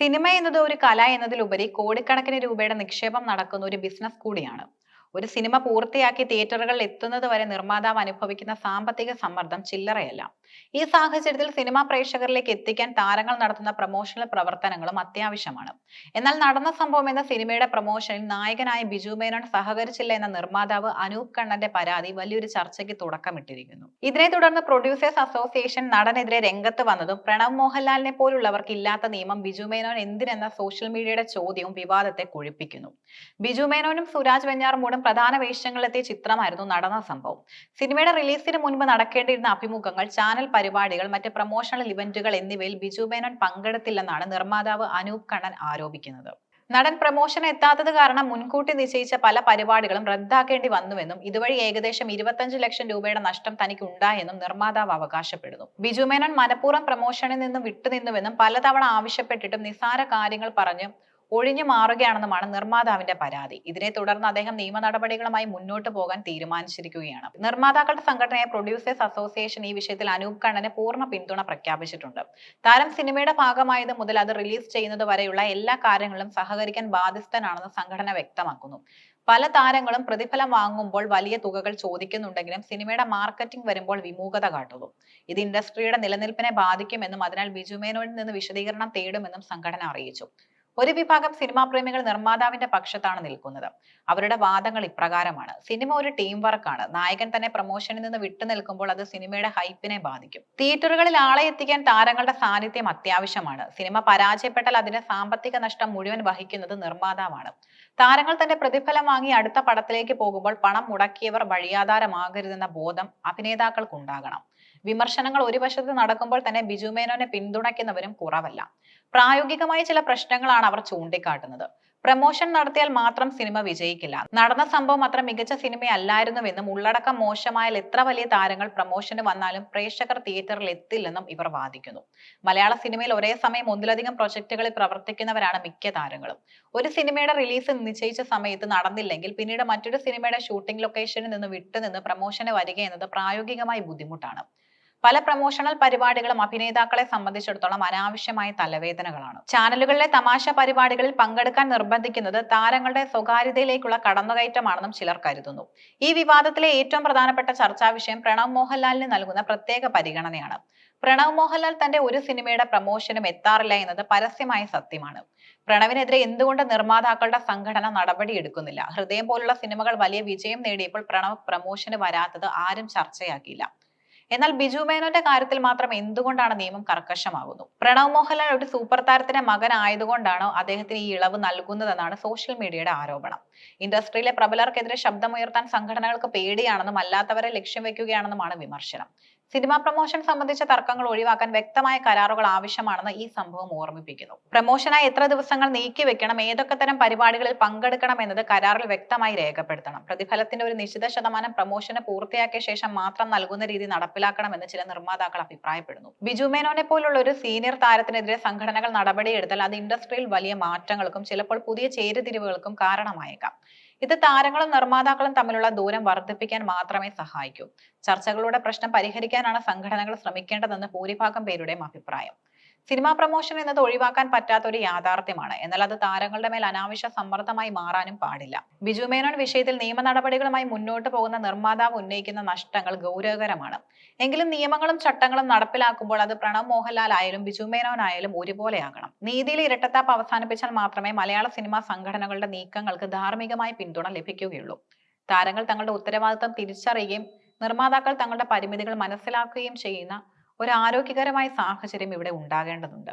Cinema എന്നത് ഒരു കല എന്നതിലുപരി കോടിക്കണക്കിന് രൂപയുടെ നിക്ഷേപം നടക്കുന്ന ഒരു ബിസിനസ് കൂടിയാണ്. ഒരു സിനിമ പൂർത്തിയാക്കി തിയേറ്ററുകളിൽ എത്തുന്നത് വരെ നിർമ്മാതാവ് അനുഭവിക്കുന്ന സാമ്പത്തിക സമ്മർദ്ദം ചില്ലറയല്ല. ഈ സാഹചര്യത്തിൽ സിനിമാ പ്രേക്ഷകരിലേക്ക് എത്തിക്കാൻ താരങ്ങൾ നടത്തുന്ന പ്രൊമോഷണൽ പ്രവർത്തനങ്ങളും അത്യാവശ്യമാണ്. എന്നാൽ നടന്ന സംഭവം എന്ന സിനിമയുടെ പ്രൊമോഷനിൽ നായകനായ ബിജു മേനോൻ സഹകരിച്ചില്ല എന്ന നിർമ്മാതാവ് അനൂപ് കണ്ണന്റെ പരാതി വലിയൊരു ചർച്ചയ്ക്ക് തുടക്കമിട്ടിരിക്കുന്നു. ഇതിനെ തുടർന്ന് പ്രൊഡ്യൂസേഴ്സ് അസോസിയേഷൻ നടനെതിരെ രംഗത്ത് വന്നതും പ്രണവ് മോഹൻലാലിനെ പോലുള്ളവർക്ക് ഇല്ലാത്ത നിയമം ബിജു മേനോൻ എന്തിനെന്ന സോഷ്യൽ മീഡിയയുടെ ചോദ്യവും വിവാദത്തെ കൊഴുപ്പിക്കുന്നു. ബിജു മേനോനും സുരാജ് വെഞ്ഞാറമൂടും പ്രധാന വേഷങ്ങളിലെത്തിയ ചിത്രമായിരുന്നു നടന്ന സംഭവം. സിനിമയുടെ റിലീസിന് മുൻപ് നടക്കേണ്ടിയിരുന്ന അഭിമുഖങ്ങൾ, ചാനൽ പരിപാടികൾ, മറ്റ് പ്രൊമോഷണൽ ഇവന്റുകൾ എന്നിവയിൽ ബിജു മേനോൻ പങ്കെടുത്തില്ലെന്നാണ് നിർമ്മാതാവ് അനൂപ് കണ്ണൻ ആരോപിക്കുന്നത്. നടൻ പ്രൊമോഷൻ എത്താത്തത് കാരണം മുൻകൂട്ടി നിശ്ചയിച്ച പല പരിപാടികളും റദ്ദാക്കേണ്ടി വന്നുവെന്നും ഇതുവഴി ഏകദേശം 25 ലക്ഷം രൂപയുടെ നഷ്ടം തനിക്ക് ഉണ്ടായെന്നും നിർമ്മാതാവ് അവകാശപ്പെടുന്നു. ബിജു മേനോൻ മനഃപൂർവ്വം പ്രൊമോഷനിൽ നിന്ന് വിട്ടുനിന്നുവെന്നും പലതവണ ആവശ്യപ്പെട്ടിട്ടും നിസ്സാര കാര്യങ്ങൾ പറഞ്ഞ് ഒഴിഞ്ഞു മാറുകയാണെന്നുമാണ് നിർമ്മാതാവിന്റെ പരാതി. ഇതിനെ തുടർന്ന് അദ്ദേഹം നിയമ നടപടികളുമായി മുന്നോട്ട് പോകാൻ തീരുമാനിച്ചിരിക്കുകയാണ്. നിർമ്മാതാക്കളുടെ സംഘടനയായ പ്രൊഡ്യൂസേഴ്സ് അസോസിയേഷൻ ഈ വിഷയത്തിൽ അനൂപ് കണ്ണന് പൂർണ്ണ പിന്തുണ പ്രഖ്യാപിച്ചിട്ടുണ്ട്. താരം സിനിമയുടെ ഭാഗമായത് മുതൽ അത് റിലീസ് ചെയ്യുന്നത് വരെയുള്ള എല്ലാ കാര്യങ്ങളിലും സഹകരിക്കാൻ ബാധ്യസ്ഥനാണെന്ന് സംഘടന വ്യക്തമാക്കുന്നു. പല താരങ്ങളും പ്രതിഫലം വാങ്ങുമ്പോൾ വലിയ തുകകൾ ചോദിക്കുന്നുണ്ടെങ്കിലും സിനിമയുടെ മാർക്കറ്റിംഗ് വരുമ്പോൾ വിമുഖത കാട്ടുന്നു. ഇത് ഇൻഡസ്ട്രിയുടെ നിലനിൽപ്പിനെ ബാധിക്കുമെന്നും അതിനാൽ ബിജു മേനോനിൽ നിന്ന് വിശദീകരണം തേടുമെന്നും സംഘടന അറിയിച്ചു. ഒരു വിഭാഗം സിനിമാ പ്രേമികൾ നിർമ്മാതാവിന്റെ പക്ഷത്താണ് നിൽക്കുന്നത്. അവരുടെ വാദങ്ങൾ ഇപ്രകാരമാണ്: സിനിമ ഒരു ടീം വർക്കാണ്. നായകൻ തന്നെ പ്രൊമോഷനിൽ നിന്ന് വിട്ടുനിൽക്കുമ്പോൾ അത് സിനിമയുടെ ഹൈപ്പിനെ ബാധിക്കും. തിയേറ്ററുകളിൽ ആളെ എത്തിക്കാൻ താരങ്ങളുടെ സാന്നിധ്യം അത്യാവശ്യമാണ്. സിനിമ പരാജയപ്പെട്ടാൽ അതിന്റെ സാമ്പത്തിക നഷ്ടം മുഴുവൻ വഹിക്കുന്നത് നിർമ്മാതാവാണ്. താരങ്ങൾ തന്റെ പ്രതിഫലം വാങ്ങി അടുത്ത പടത്തിലേക്ക് പോകുമ്പോൾ പണം മുടക്കിയവർ വഴിയാധാരമാകരുതെന്ന ബോധം അഭിനേതാക്കൾക്കുണ്ടാകണം. വിമർശനങ്ങൾ ഒരു വശത്ത് നടക്കുമ്പോൾ തന്നെ ബിജു മേനോനെ പിന്തുണയ്ക്കുന്നവരും കുറവല്ല. പ്രായോഗികമായ ചില പ്രശ്നങ്ങളാണ് അവർ ചൂണ്ടിക്കാട്ടുന്നത്. പ്രൊമോഷൻ നടത്തിയാൽ മാത്രം സിനിമ വിജയിക്കില്ല. നടന്ന സംഭവം അത്ര മികച്ച സിനിമയല്ലായിരുന്നുവെന്നും ഉള്ളടക്കം മോശമായാൽ എത്ര വലിയ താരങ്ങൾ പ്രൊമോഷന് വന്നാലും പ്രേക്ഷകർ തിയേറ്ററിൽ എത്തില്ലെന്നും ഇവർ വാദിക്കുന്നു. മലയാള സിനിമയിൽ ഒരേ സമയം ഒന്നിലധികം പ്രൊജക്ടുകളിൽ പ്രവർത്തിക്കുന്നവരാണ് മിക്ക താരങ്ങളും. ഒരു സിനിമയുടെ റിലീസ് നിശ്ചയിച്ച സമയത്ത് നടന്നില്ലെങ്കിൽ പിന്നീട് മറ്റൊരു സിനിമയുടെ ഷൂട്ടിംഗ് ലൊക്കേഷനിൽ നിന്ന് വിട്ടുനിന്ന് പ്രൊമോഷന് വരിക എന്നത് പ്രായോഗികമായി ബുദ്ധിമുട്ടാണ്. പല പ്രൊമോഷണൽ പരിപാടികളും അഭിനേതാക്കളെ സംബന്ധിച്ചിടത്തോളം അനാവശ്യമായ തലവേദനകളാണ്. ചാനലുകളിലെ തമാശ പരിപാടികളിൽ പങ്കെടുക്കാൻ നിർബന്ധിക്കുന്നത് താരങ്ങളുടെ സ്വകാര്യതയിലേക്കുള്ള കടന്നുകയറ്റമാണെന്നും ചിലർ കരുതുന്നു. ഈ വിവാദത്തിലെ ഏറ്റവും പ്രധാനപ്പെട്ട ചർച്ചാ വിഷയം പ്രണവ് മോഹൻലാലിന് നൽകുന്ന പ്രത്യേക പരിഗണനയാണ്. പ്രണവ് മോഹൻലാൽ തന്റെ ഒരു സിനിമയുടെ പ്രൊമോഷനും എത്താറില്ല എന്നത് പരസ്യമായ സത്യമാണ്. പ്രണവിനെതിരെ എന്തുകൊണ്ട് നിർമ്മാതാക്കളുടെ സംഘടന നടപടിയെടുക്കുന്നില്ല? ഹൃദയം പോലുള്ള സിനിമകൾ വലിയ വിജയം നേടിയപ്പോൾ പ്രണവ് പ്രൊമോഷന് വരാത്തത് ആരും ചർച്ചയാക്കിയില്ല. എന്നാൽ ബിജു മേനോന്റെ കാര്യത്തിൽ മാത്രം എന്തുകൊണ്ടാണ് നിയമം കർക്കശമാകുന്നു? പ്രണവ് മോഹൻലാൽ ഒരു സൂപ്പർ താരത്തിന്റെ മകൻ ആയതുകൊണ്ടാണോ അദ്ദേഹത്തിന് ഈ ഇളവ് നൽകുന്നതെന്നാണ് സോഷ്യൽ മീഡിയയുടെ ആരോപണം. ഇൻഡസ്ട്രിയിലെ പ്രബലർക്കെതിരെ ശബ്ദമുയർത്താൻ സംഘടനകൾക്ക് പേടിയാണെന്നും അല്ലാത്തവരെ ലക്ഷ്യം വെക്കുകയാണെന്നുമാണ് വിമർശനം. സിനിമാ പ്രൊമോഷൻ സംബന്ധിച്ച തർക്കങ്ങൾ ഒഴിവാക്കാൻ വ്യക്തമായ കരാറുകൾ ആവശ്യമാണെന്ന് ഈ സംഭവം ഓർമ്മിപ്പിക്കുന്നു. പ്രൊമോഷനായി എത്ര ദിവസങ്ങൾ നീക്കിവെക്കണം, ഏതൊക്കെ തരം പരിപാടികളിൽ പങ്കെടുക്കണം എന്നത് കരാറിൽ വ്യക്തമായി രേഖപ്പെടുത്തണം. പ്രതിഫലത്തിന്റെ ഒരു നിശ്ചിത ശതമാനം പ്രൊമോഷന് പൂർത്തിയാക്കിയ ശേഷം മാത്രം നൽകുന്ന രീതി നടപ്പിലാക്കണമെന്ന് ചില നിർമ്മാതാക്കൾ അഭിപ്രായപ്പെടുന്നു. ബിജു മേനോനെ പോലുള്ള ഒരു സീനിയർ താരത്തിനെതിരെ സംഘടനകൾ നടപടിയെടുത്താൽ അത് ഇൻഡസ്ട്രിയിൽ വലിയ മാറ്റങ്ങൾക്കും ചിലപ്പോൾ പുതിയ ചേരിതിരിവുകൾക്കും കാരണമായേക്കാം. ഇത് താരങ്ങളും നിർമ്മാതാക്കളും തമ്മിലുള്ള ദൂരം വർദ്ധിപ്പിക്കാൻ മാത്രമേ സഹായിക്കൂ. ചർച്ചകളുടെ പ്രശ്നം പരിഹരിക്കാനാണ് സംഘടനകൾ ശ്രമിക്കേണ്ടതെന്ന് ഭൂരിഭാഗം പേരുടെയും അഭിപ്രായം. സിനിമാ പ്രൊമോഷൻ എന്നത് ഒഴിവാക്കാൻ പറ്റാത്ത ഒരു യാഥാർത്ഥ്യമാണ്. എന്നാൽ അത് താരങ്ങളുടെ മേൽ അനാവശ്യ സമ്മർദ്ദമായി മാറാനും പാടില്ല. ബിജു മേനോൻ വിഷയത്തിൽ നിയമ നടപടികളുമായി മുന്നോട്ട് പോകുന്ന നിർമ്മാതാവ് ഉന്നയിക്കുന്ന നഷ്ടങ്ങൾ ഗൗരവകരമാണ്. എങ്കിലും നിയമങ്ങളും ചട്ടങ്ങളും നടപ്പിലാക്കുമ്പോൾ അത് പ്രണവ് മോഹൻലാൽ ആയാലും ബിജു മേനോൻ ആയാലും ഒരുപോലെയാകണം. നീതിയിൽ ഇരട്ടത്താപ്പ് അവസാനിപ്പിച്ചാൽ മാത്രമേ മലയാള സിനിമാ സംഘടനകളുടെ നീക്കങ്ങൾക്ക് ധാർമ്മികമായ പിന്തുണ ലഭിക്കുകയുള്ളൂ. താരങ്ങൾ തങ്ങളുടെ ഉത്തരവാദിത്തം തിരിച്ചറിയുകയും നിർമ്മാതാക്കൾ തങ്ങളുടെ പരിമിതികൾ മനസ്സിലാക്കുകയും ചെയ്യുന്ന ഒരു ആരോഗ്യകരമായ സാഹചര്യം ഇവിടെ ഉണ്ടാകേണ്ടതുണ്ട്.